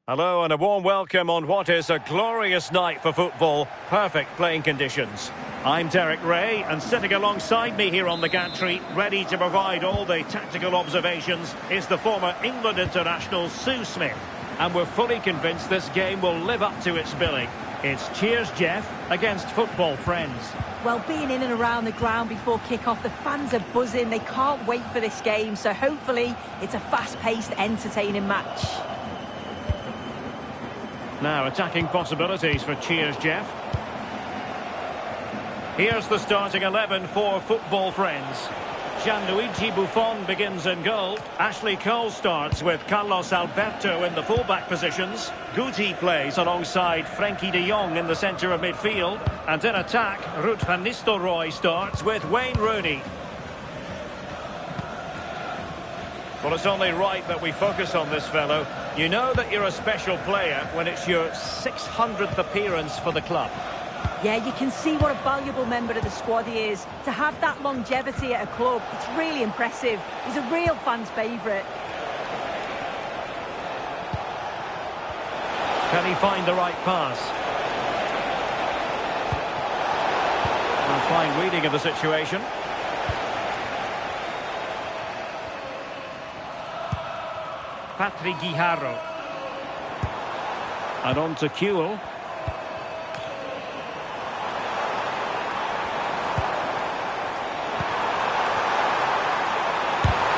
Hello and a warm welcome on what is a glorious night for football. Perfect playing conditions. I'm Derek Ray, and sitting alongside me here on the gantry, ready to provide all the tactical observations, is the former England international Sue Smith. And we're fully convinced this game will live up to its billing. It's Cheers Jeff against football friends. Well, being in and around the ground before kick-off, the fans are buzzing. They can't wait for this game, so hopefully it's a fast-paced, entertaining match. Now, attacking possibilities for Cheers Jeff. Here's the starting 11 for football friends. Gianluigi Buffon begins in goal. Ashley Cole starts with Carlos Alberto in the fullback positions. Guti plays alongside Frenkie de Jong in the centre of midfield. And in attack, Ruud van Nistelrooy starts with Wayne Rooney. Well, it's only right that we focus on this fellow. You know that you're a special player when it's your 600th appearance for the club. Yeah, you can see what a valuable member of the squad he is. To have that longevity at a club, it's really impressive. He's a real fan's favourite. Can he find the right pass? A fine reading of the situation. Patrick Guijarro. And on to Kewell.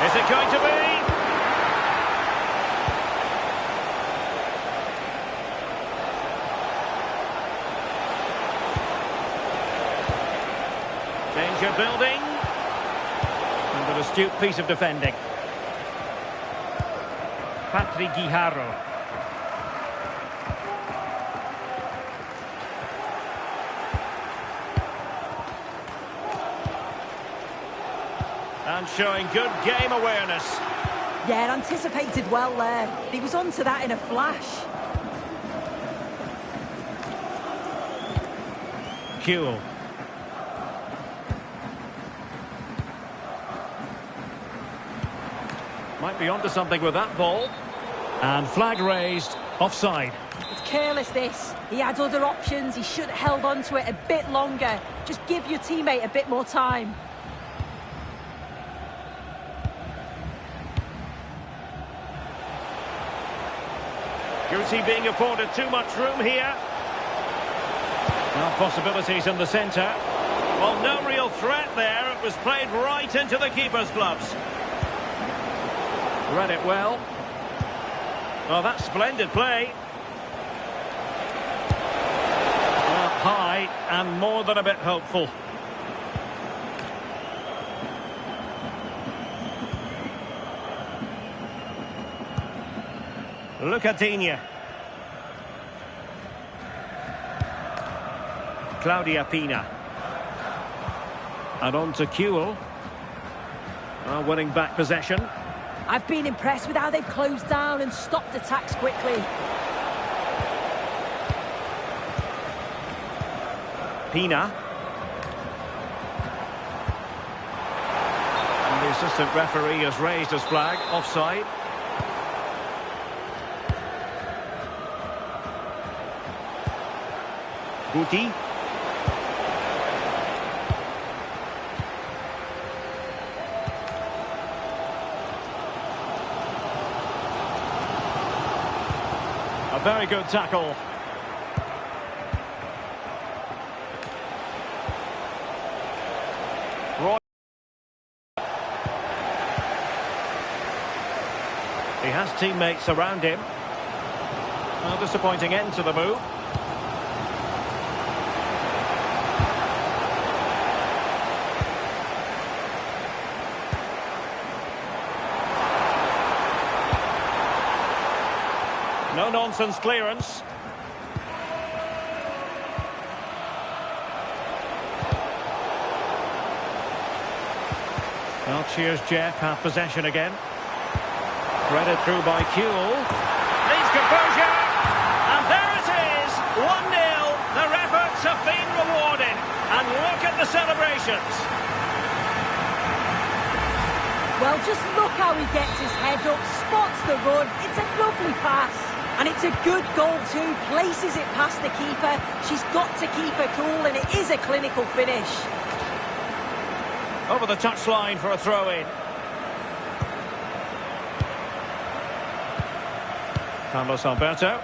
Is it going to be? Danger building. And an astute piece of defending. Patrick Guijarro. And showing good game awareness. Yeah, anticipated well there. He was onto that in a flash. Kewell. Might be onto something with that ball. And flag raised, offside. It's careless, this. He had other options. He should have held on to it a bit longer. Just give your teammate a bit more time. Guti being afforded too much room here. Now possibilities in the centre. Well, no real threat there. It was played right into the keeper's gloves. Read it well. Well, that's splendid play. Up high and more than a bit hopeful. Lucadinha. Claudia Pina. And on to Kewell. Winning back possession. I've been impressed with how they've closed down and stopped attacks quickly. Pina. And the assistant referee has raised his flag, offside. Guti. A very good tackle. Roy. He has teammates around him. A disappointing end to the move. No-nonsense clearance. Well, Cheers Jeff have possession again. Threaded through by Kewell. Needs composure. And there it is. 1-0. Their efforts have been rewarded. And look at the celebrations. Well, just look how he gets his head up, spots the run. It's a lovely pass. And it's a good goal too, places it past the keeper. She's got to keep her cool, and it is a clinical finish. Over the touchline for a throw-in. Carlos Alberto.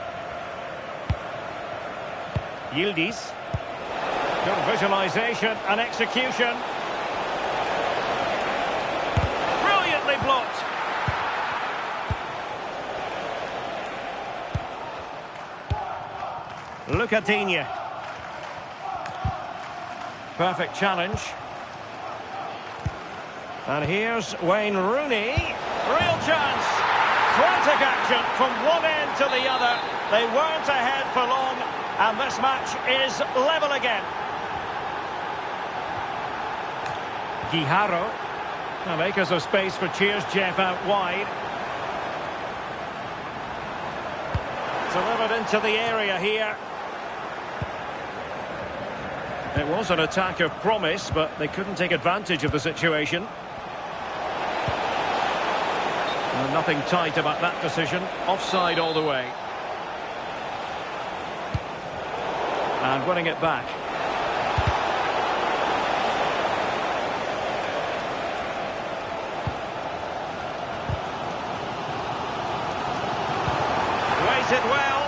Yildiz. Good visualisation and execution. Brilliantly blocked. Lucadinha. Perfect challenge. And here's Wayne Rooney. Real chance. Frantic action from one end to the other. They weren't ahead for long, and this match is level again. Guijarro. Now makers of space for Cheers Jeff out wide. Delivered into the area here. It was an attack of promise, but they couldn't take advantage of the situation. And nothing tight about that decision. Offside all the way. And winning it back. It well.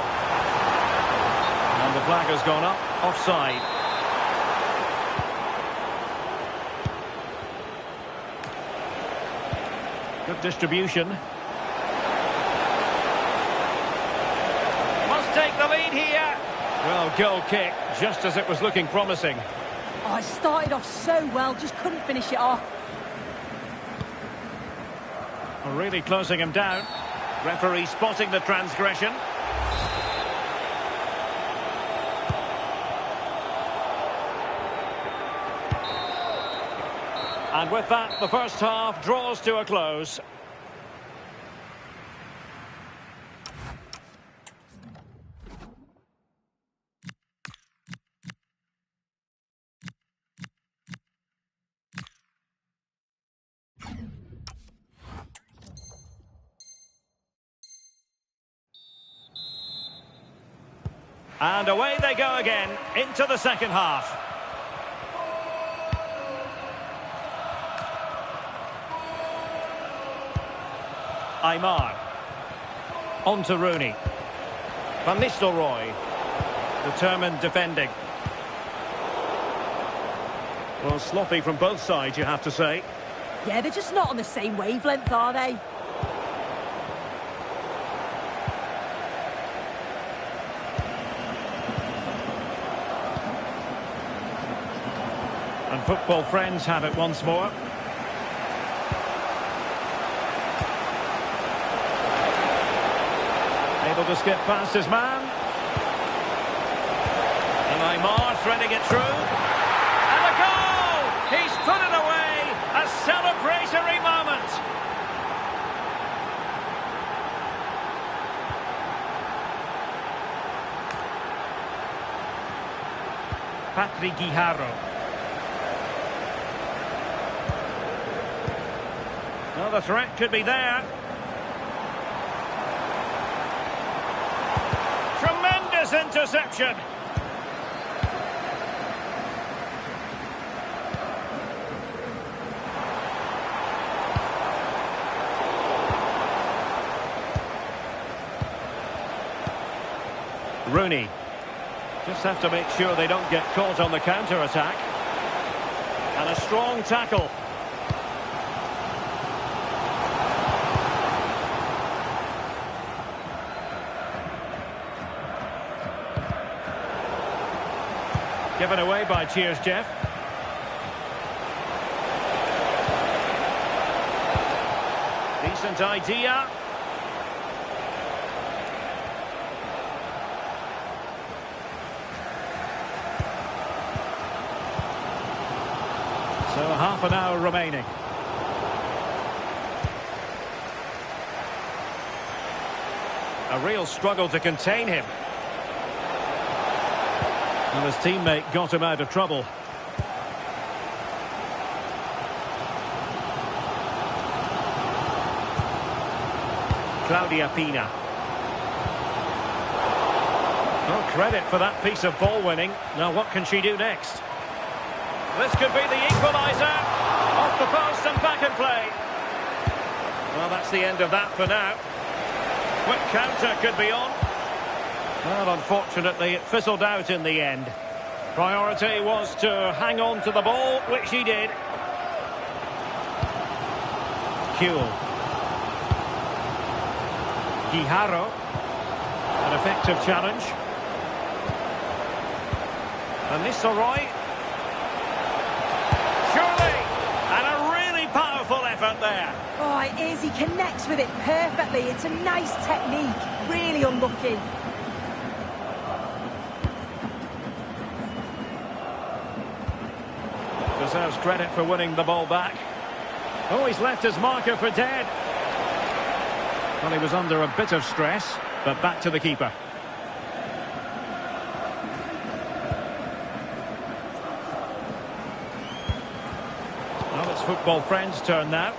And the flag has gone up. Offside. Good distribution. Must take the lead here. Well, goal kick, just as it was looking promising. Oh, it started off so well, just couldn't finish it off. Really closing him down. Referee spotting the transgression. And with that, the first half draws to a close. And away they go again into the second half. Aymar. On to Rooney. Van Nistelrooy. Determined defending. Well, sloppy from both sides, you have to say. Yeah, they're just not on the same wavelength, are they? And football friends have it once more. Able to skip past his man. And Aymar threading it through. And a goal! He's put it away! A celebratory moment! Patrick Guijarro. Well, the threat could be there. Tremendous interception. Rooney. Just have to make sure they don't get caught on the counter-attack. And a strong tackle. Given away by Cheers Jeff. Decent idea. So half an hour remaining. A real struggle to contain him. And his teammate got him out of trouble. Claudia Pina. Well, credit for that piece of ball winning. Now what can she do next? This could be the equaliser. Off the post and back in play. Well, that's the end of that for now. Quick counter could be on. Well, unfortunately, it fizzled out in the end. Priority was to hang on to the ball, which he did. Kuhl. Guijarro. An effective challenge. And Nistelrooy. Surely! And a really powerful effort there. Oh, it is. He connects with it perfectly. It's a nice technique. Really unlucky. Deserves credit for winning the ball back. Oh, he's left his marker for dead. Well, he was under a bit of stress, but back to the keeper. Well, it's football friends' turn now.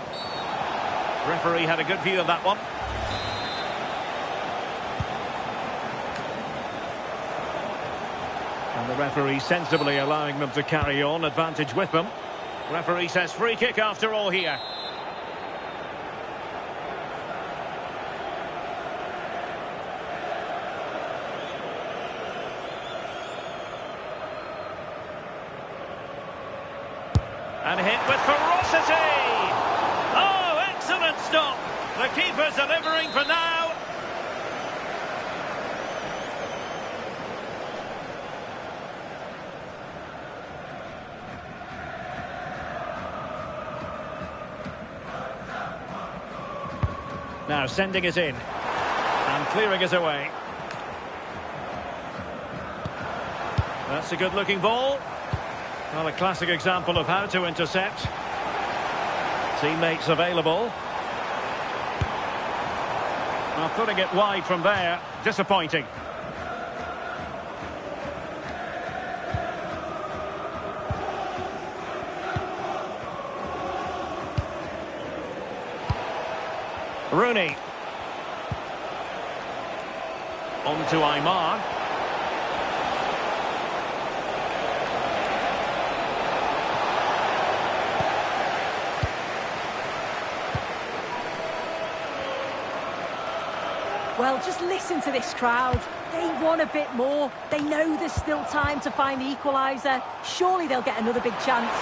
Referee had a good view of that one. And the referee sensibly allowing them to carry on, advantage with them. Referee says free kick after all here. And hit with ferocity! Oh, excellent stop! The keeper's delivering for now. Now sending it in. And clearing it away. That's a good-looking ball. Well, a classic example of how to intercept. Teammates available. Well, putting it wide from there, disappointing. Rooney. On to Aymar. Well, just listen to this crowd. They want a bit more. They know there's still time to find the equaliser. Surely they'll get another big chance.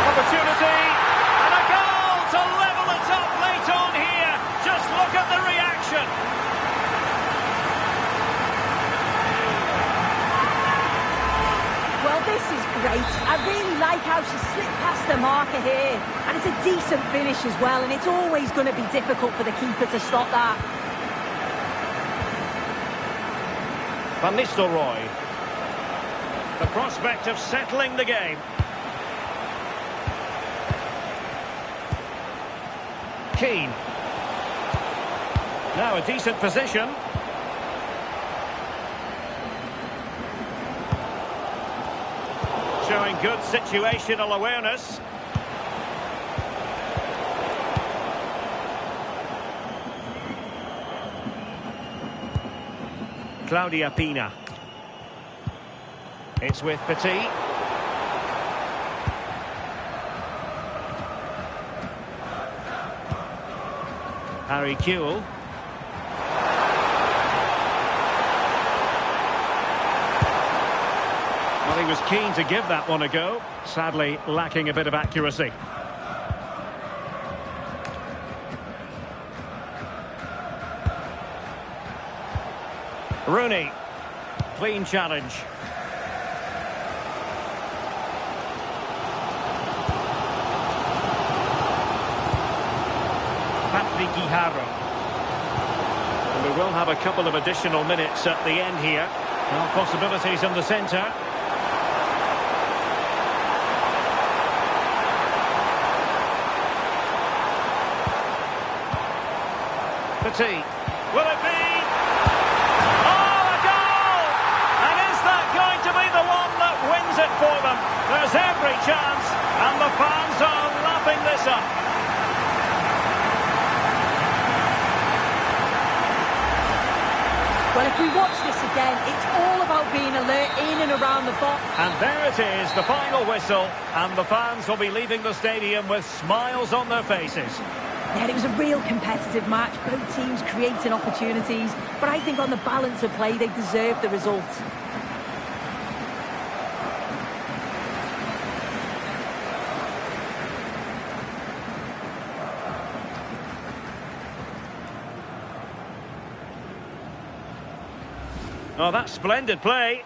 Opportunity. And a goal to level it up late on here. Just look at the reaction. Well, this is great. I really like how she slipped past the marker here. And it's a decent finish as well. And it's always going to be difficult for the keeper to stop that. Van Nistelrooy. The prospect of settling the game. Keane. Now a decent position. Showing good situational awareness. Claudia Pina. It's with Petit. Harry Kuhl. Well, he was keen to give that one a go. Sadly, lacking a bit of accuracy. Rooney. Clean challenge. Guijarro. And we will have a couple of additional minutes at the end here. Well, possibilities in the centre. Petit. Will it be? Oh, a goal! And is that going to be the one that wins it for them? There's every chance, and the fans are lapping this up. Well, if we watch this again, it's all about being alert in and around the box. And there it is, the final whistle, and the fans will be leaving the stadium with smiles on their faces. Yeah, it was a real competitive match, both teams creating opportunities, but I think on the balance of play, they deserved the result. Oh, that's splendid play.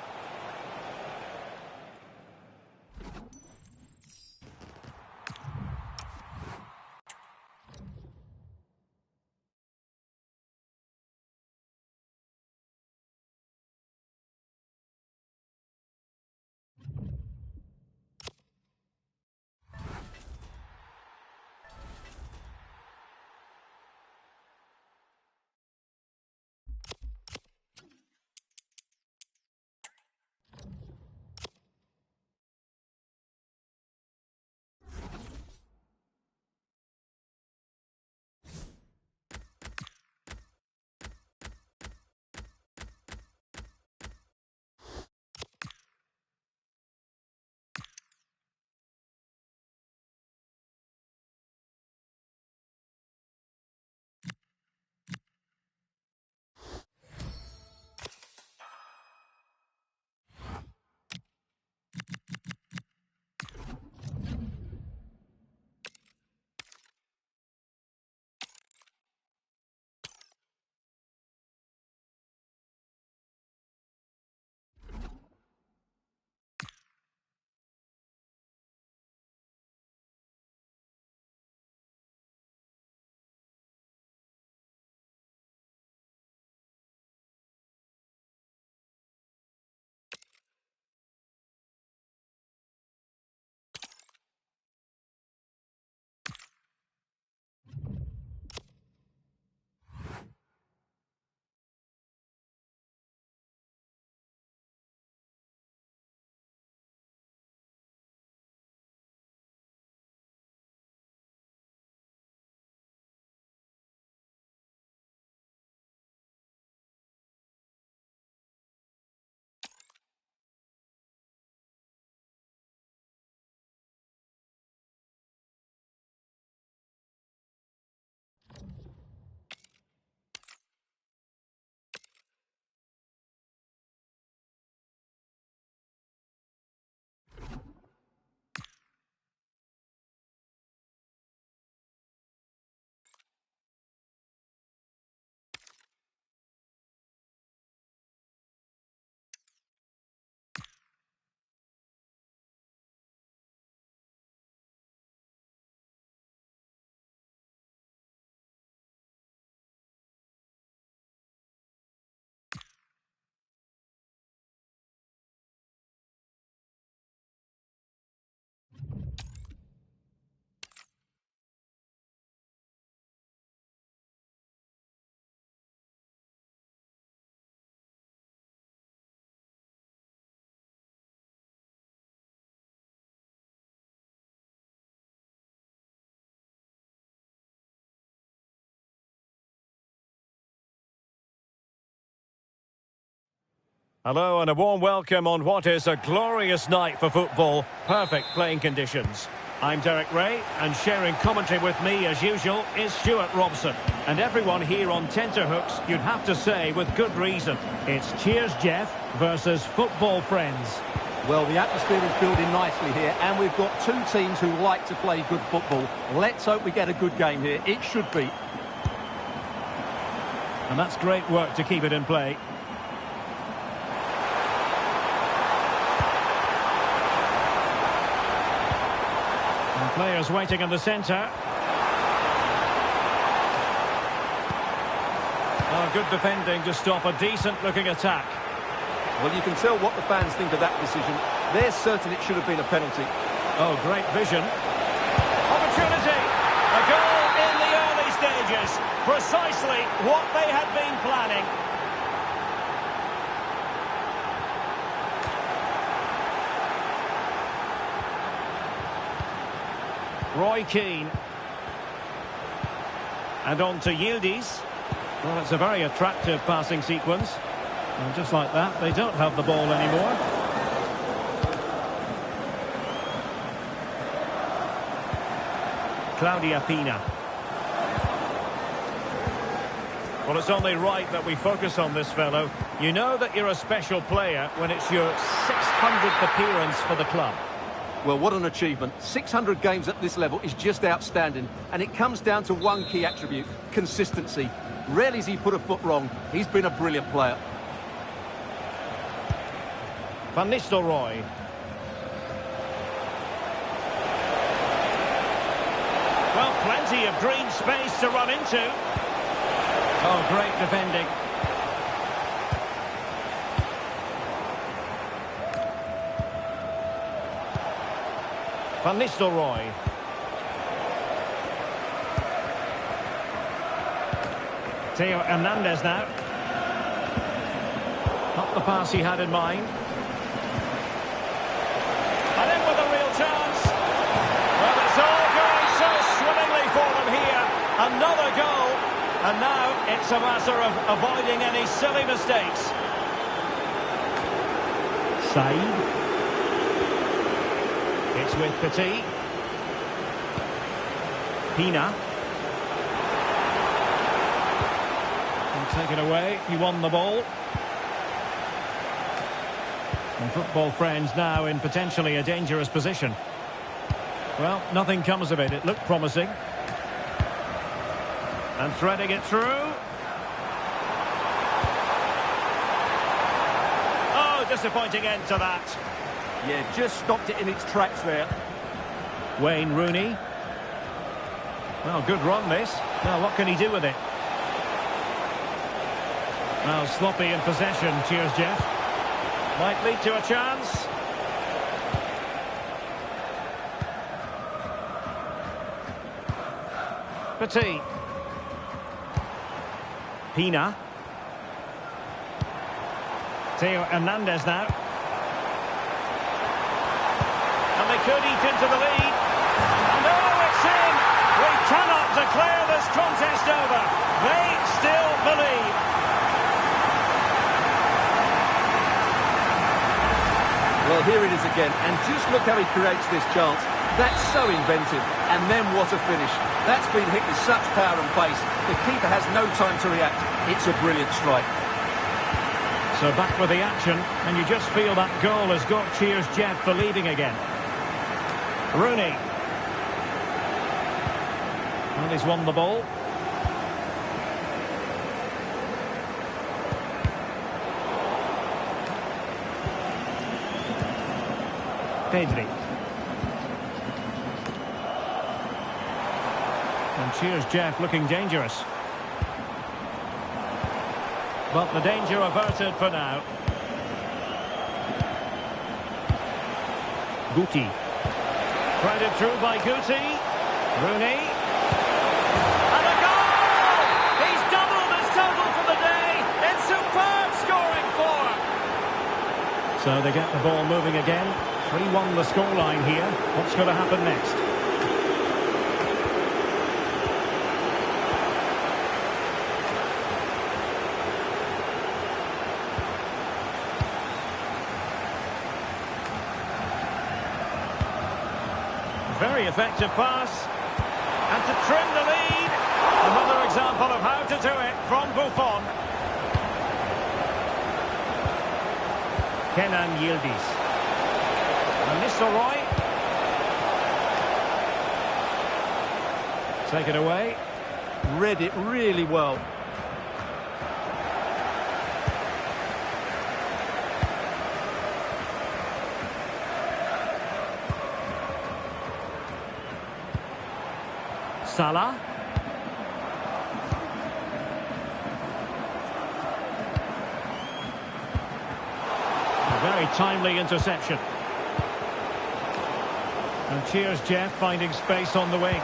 Hello and a warm welcome on what is a glorious night for football. Perfect playing conditions. I'm Derek Ray, and sharing commentary with me as usual is Stuart Robson. And everyone here on tenterhooks, you'd have to say with good reason. It's Cheers Jeff versus Football Friends. Well, the atmosphere is building nicely here, and we've got two teams who like to play good football. Let's hope we get a good game here. It should be. And that's great work to keep it in play. And players waiting in the centre. Oh, good defending to stop a decent-looking attack. Well, you can tell what the fans think of that decision. They're certain it should have been a penalty. Oh, great vision. Opportunity! A goal in the early stages. Precisely what they had been planning. Roy Keane. And on to Yildiz. Well, it's a very attractive passing sequence. And just like that, they don't have the ball anymore. Claudia Pina. Well, it's only right that we focus on this fellow. You know that you're a special player when it's your 600th appearance for the club. Well, what an achievement. 600 games at this level is just outstanding. And it comes down to one key attribute, consistency. Rarely has he put a foot wrong. He's been a brilliant player. Van Nistelrooy. Well, plenty of green space to run into. Oh, great defending. Van Nistelrooy. Theo Hernandez now. Not the pass he had in mind. And in with a real chance. Well, it's all going so swimmingly for them here. Another goal. And now it's a matter of avoiding any silly mistakes. Said. It's with Petit. Pina. And take it away. He won the ball. And football friends now in potentially a dangerous position. Well, nothing comes of it. It looked promising. And threading it through. Oh, disappointing end to that. Yeah, just stopped it in its tracks there. Wayne Rooney. Well, good run this. Now, what can he do with it? Well, sloppy in possession. Cheers, Jeff. Might lead to a chance. Petit. Pina. Theo Hernandez now. And they could eat into the lead. And oh, it's in! We cannot declare this contest over. They still believe. Well, here it is again. And just look how he creates this chance. That's so inventive. And then what a finish. That's been hit with such power and pace. The keeper has no time to react. It's a brilliant strike. So back with the action, and you just feel that goal has got Cheers Jeff believing again. Rooney. And he's won the ball. Pedri. And Cheers Jeff looking dangerous. But the danger averted for now. Guti. Threaded through by Guti. Rooney. And a goal! He's doubled his total for the day. It's superb scoring form. So they get the ball moving again. 3-1 the scoreline here. What's going to happen next? Very effective pass. And to trim the lead. Another example of how to do it from Buffon. Kenan Yildiz. And Nistelrooy. Take it away. Read it really well. Salah. A very timely interception. And Cheers Jeff finding space on the wing.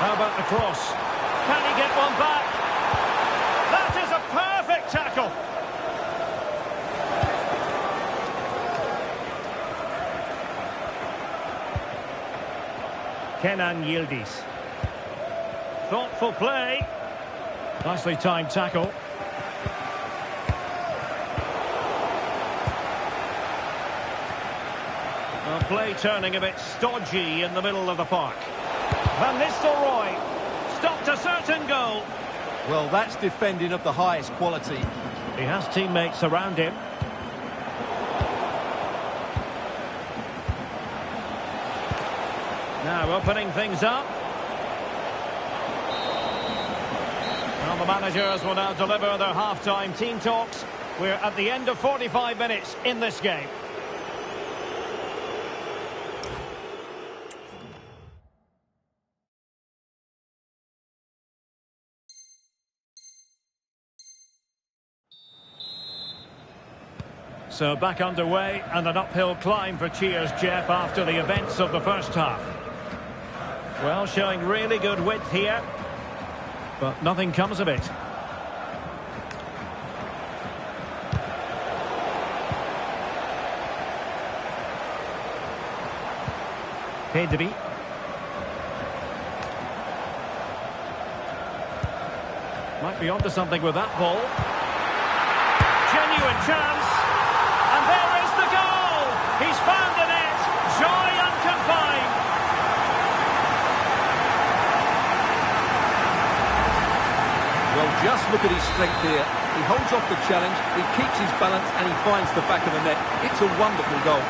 How about the cross? Can he get one back? That is a perfect tackle. Kenan Yildiz. Thoughtful play. Nicely timed tackle. Well, play turning a bit stodgy in the middle of the park. Van Nistelrooy stopped a certain goal. Well, that's defending of the highest quality. He has teammates around him. Now opening things up. Well, the managers will now deliver their half-time team talks. We're at the end of 45 minutes in this game. So back underway and an uphill climb for Cheers, Jeff, after the events of the first half. Well, showing really good width here, but nothing comes of it. Pedri. Might be onto something with that ball. Genuine chance. And there is the goal! He's found the net! Joy unconfined! Well, just look at his strength here. He holds off the challenge, he keeps his balance, and he finds the back of the net. It's a wonderful goal.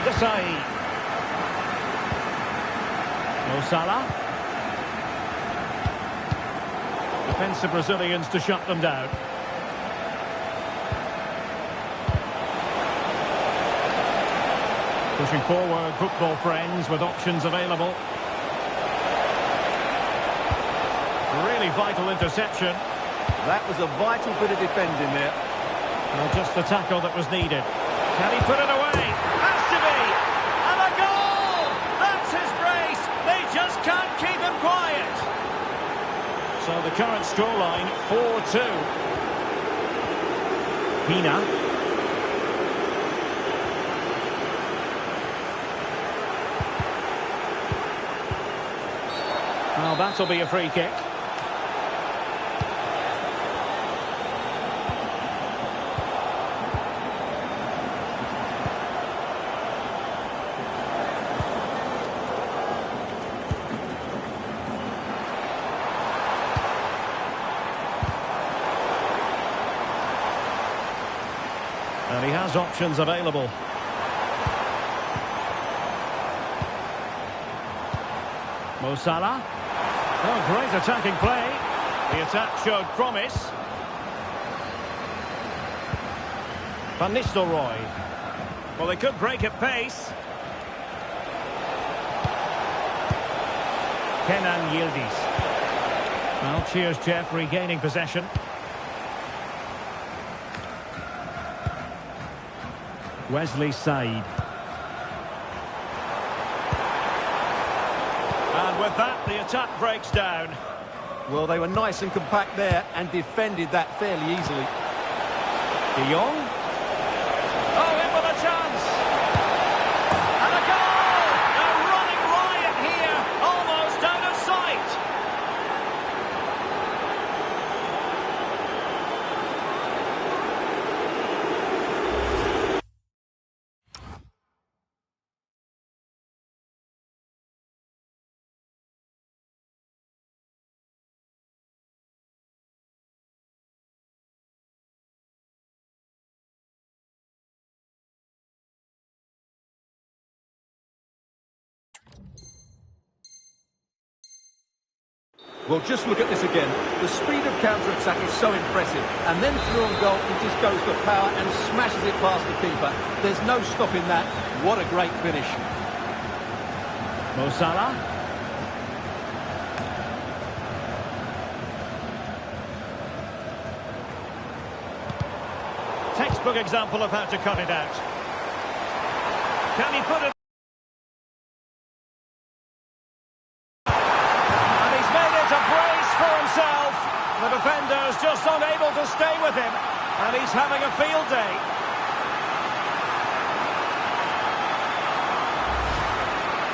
Desai. Mo Salah. Defensive Brazilians to shut them down. Pushing forward, football friends, with options available. Really vital interception. That was a vital bit of defending there. Well, just the tackle that was needed. Can he put it away? Has to be! And a goal! That's his brace! They just can't keep him quiet! So the current scoreline, 4-2. Pina. Well, that'll be a free kick. And he has options available. Mo Salah. Oh, great attacking play. The attack showed promise. Van Nistelrooy. Well, they could break at pace. Kenan Yildiz. Well, Cheers, Jeff, regaining possession. Wesley Said. And with that, the attack breaks down. Well, they were nice and compact there and defended that fairly easily. De Jong. Oh, in with a chance. And a goal! A running riot here, almost out of sight. Well, just look at this again. The speed of counter-attack is so impressive. And then through on goal, he just goes for power and smashes it past the keeper. There's no stopping that. What a great finish. Mo Salah. Textbook example of how to cut it out. Can he put it? The defender's just unable to stay with him, and he's having a field day.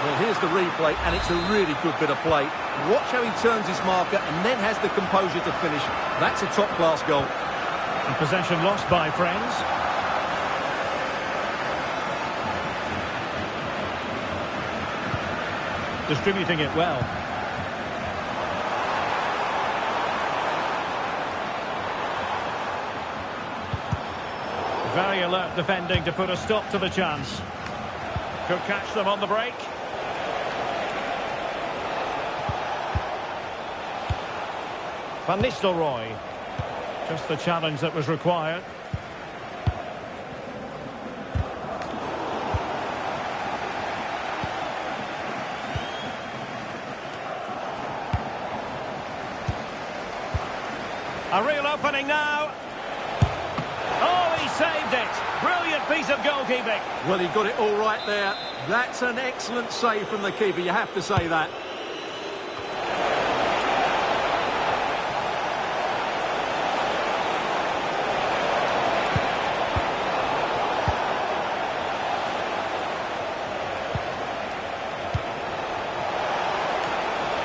Well, here's the replay, and it's a really good bit of play. Watch how he turns his marker and then has the composure to finish. That's a top-class goal. And possession lost by friends. Distributing it well. Very alert defending to put a stop to the chance. Could catch them on the break. Van Nistelrooy. Just the challenge that was required. A real opening now. Oh, he saved it. Brilliant piece of goalkeeping. Well, he got it all right there. That's an excellent save from the keeper, you have to say that.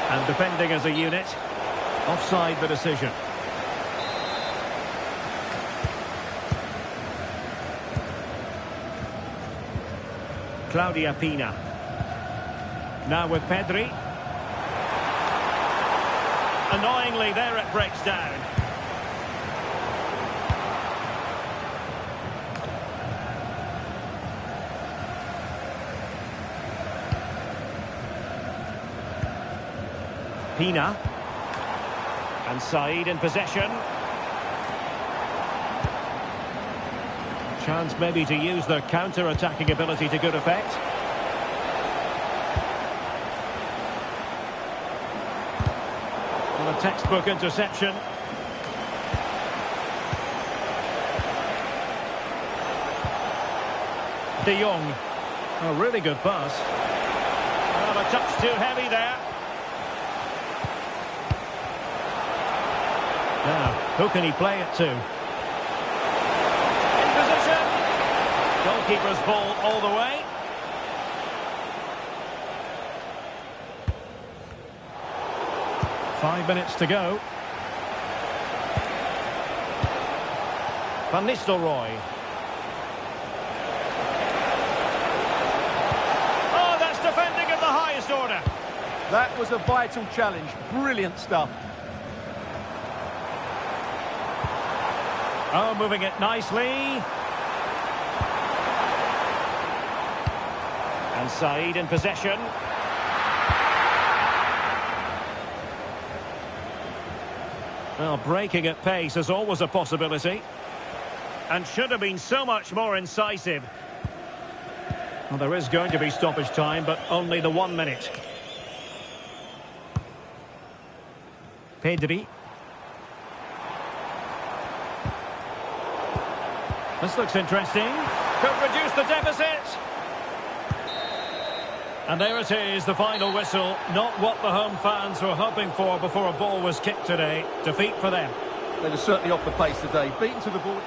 And defending as a unit. Offside the decision. Claudia Pina. Now with Pedri. Annoyingly, there it breaks down. Pina. And Said in possession. Chance maybe to use their counter-attacking ability to good effect. And a textbook interception. De Jong. A really good pass. Well, a touch too heavy there. Now, who can he play it to? Goalkeeper's ball all the way. Five minutes to go. Van Nistelrooy. Oh, that's defending of the highest order. That was a vital challenge. Brilliant stuff. Oh, moving it nicely. And Said in possession. Well, breaking at pace is always a possibility. And should have been so much more incisive. Well, there is going to be stoppage time, but only the 1 minute. Pedri. This looks interesting. Could reduce the deficit. And there it is, the final whistle. Not what the home fans were hoping for before a ball was kicked today. Defeat for them. They were certainly off the pace today. Beaten to the ball.